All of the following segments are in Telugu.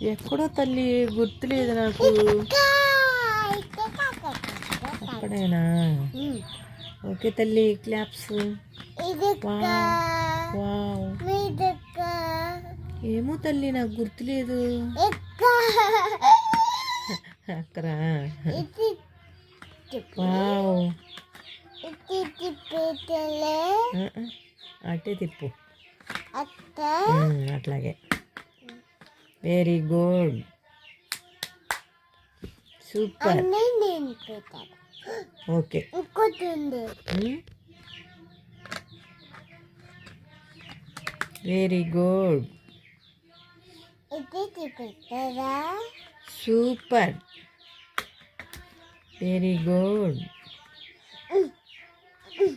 ఎక్కడో తల్లి గుర్తులేదు నాకు. అక్కడేనా? ఓకే తల్లి, క్లాప్స్. వావ్. ఏమో తల్లి నాకు గుర్తులేదు. అక్కడ వావ్. అట్టే తిప్పు. అట్లాగే. Very good, super. Okay. Very good, super. Very good.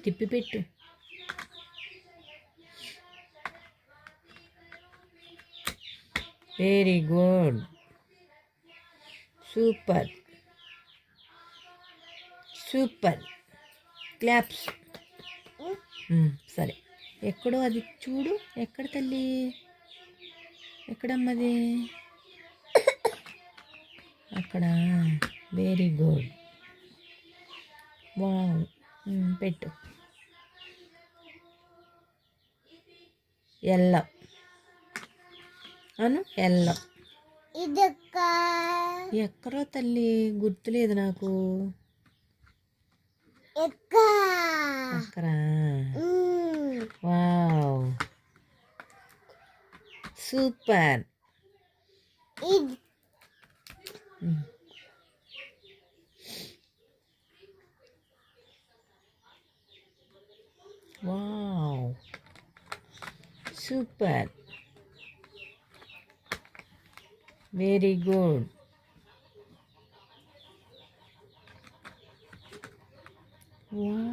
తిప్పి పెట్టు. Very good, super super. Claps. సరే, ఎక్కడో అది చూడు. ఎక్కడ తల్లి? ఎక్కడమ్మది? అక్కడ. Very good. వావ్. పెట్టు. ఎల్లో అను. ఎల్లో. ఎక్కడో తల్లి గుర్తులేదు నాకు. అక్కడ. Wow, super. Wow, super. Very good. Wow.